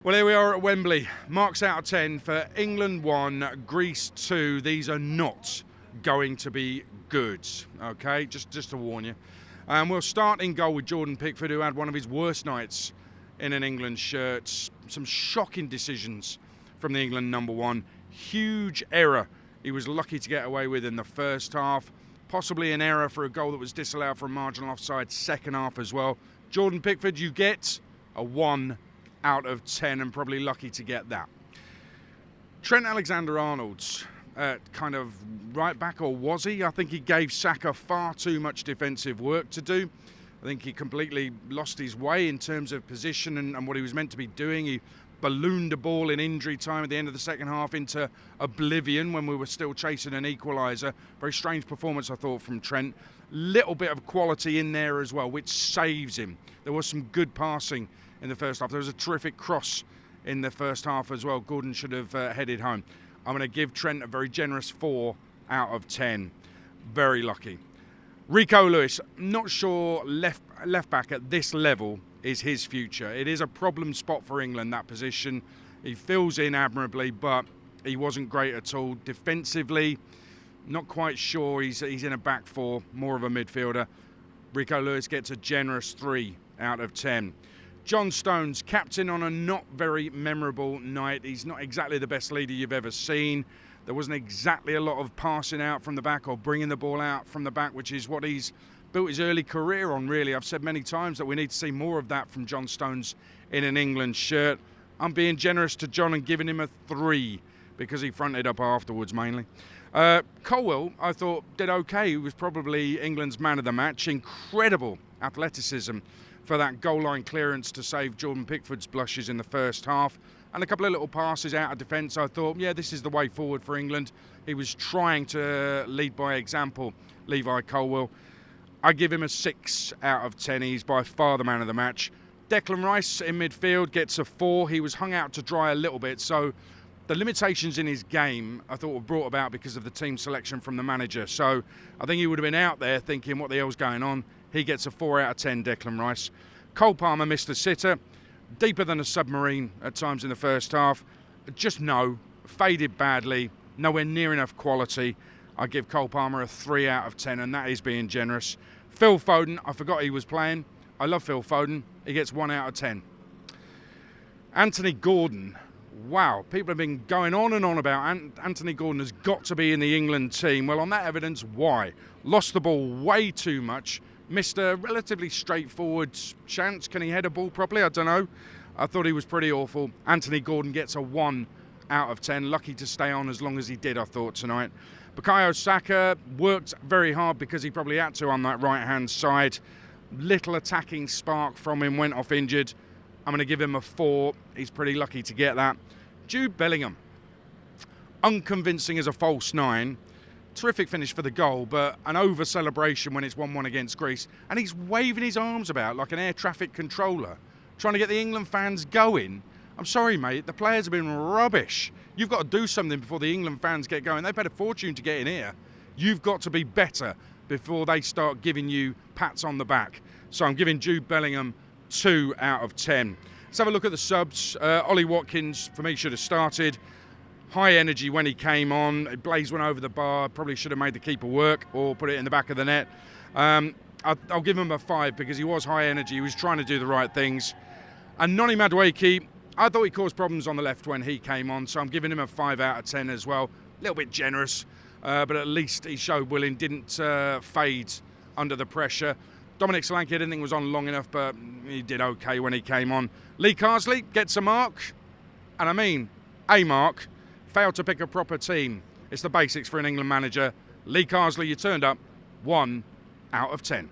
Well, here we are at Wembley. Marks out of 10 for England 1, Greece 2. These are not going to be good, okay? Just to warn you. We'll start in goal with Jordan Pickford, who had one of his worst nights in an England shirt. Some shocking decisions from the England number one. Huge error he was lucky to get away with in the first half. Possibly an error for a goal that was disallowed for a marginal offside second half as well. Jordan Pickford, you get a 1 out of 10 and probably lucky to get that. Trent Alexander-Arnold, kind of right back, or was he? I think he gave Saka far too much defensive work to do. I think he completely lost his way in terms of position and what he was meant to be doing. He ballooned the ball in injury time at the end of the second half into oblivion when we were still chasing an equaliser. Very strange performance, I thought, from Trent. Little bit of quality in there as well, which saves him. There was some good passing in the first half. There was a terrific cross in the first half as well. Gordon should have headed home. I'm going to give Trent a very generous 4 out of 10. Very lucky. Rico Lewis, not sure left back at this level is his future. It is a problem spot for England, that position. He fills in admirably, but he wasn't great at all. Defensively, not quite sure. He's in a back four, more of a midfielder. Rico Lewis gets a generous 3 out of 10. John Stones, captain on a not very memorable night. He's not exactly the best leader you've ever seen. There wasn't exactly a lot of passing out from the back or bringing the ball out from the back, which is what he's built his early career on, really. I've said many times that we need to see more of that from John Stones in an England shirt. I'm being generous to John and giving him a 3 because he fronted up afterwards mainly. Colwill, I thought, did okay. He was probably England's man of the match. Incredible athleticism for that goal line clearance to save Jordan Pickford's blushes in the first half. And a couple of little passes out of defence. I thought, yeah, this is the way forward for England. He was trying to lead by example, Levi Colwill. I give him a 6 out of 10. He's by far the man of the match. Declan Rice in midfield gets a 4. He was hung out to dry a little bit. So the limitations in his game, I thought, were brought about because of the team selection from the manager. So I think he would have been out there thinking, what the hell's going on? He gets a 4 out of 10, Declan Rice. Cole Palmer missed a sitter. Deeper than a submarine at times in the first half. Just faded badly. Nowhere near enough quality. I give Cole Palmer a 3 out of 10, and that is being generous. Phil Foden, I forgot he was playing. I love Phil Foden. He gets 1 out of 10. Anthony Gordon. Wow, people have been going on and on about Anthony Gordon has got to be in the England team. Well, on that evidence, why? Lost the ball way too much. Missed a relatively straightforward chance. Can he head a ball properly? I don't know. I thought he was pretty awful. Anthony Gordon gets a 1 out of 10. Lucky to stay on as long as he did, I thought, tonight. Bukayo Saka worked very hard because he probably had to on that right-hand side. Little attacking spark from him, went off injured. I'm going to give him a 4. He's pretty lucky to get that. Jude Bellingham. Unconvincing as a false 9. Terrific finish for the goal, but an over-celebration when it's 1-1 against Greece. And he's waving his arms about like an air traffic controller, trying to get the England fans going. I'm sorry, mate, the players have been rubbish. You've got to do something before the England fans get going. They paid a fortune to get in here. You've got to be better before they start giving you pats on the back. So I'm giving Jude Bellingham 2 out of 10. Let's have a look at the subs. Ollie Watkins, for me, should have started. High energy when he came on. It blazed one over the bar. Probably should have made the keeper work or put it in the back of the net. I'll give him a 5 because he was high energy. He was trying to do the right things. And Noni Madueke, I thought he caused problems on the left when he came on, so I'm giving him a 5 out of 10 as well. A little bit generous, but at least he showed willing, didn't fade under the pressure. Dominic Solanke, I didn't think was on long enough, but he did okay when he came on. Lee Carsley gets a mark, and I mean a mark. Failed to pick a proper team. It's the basics for an England manager. Lee Carsley, you turned up. 1 out of 10.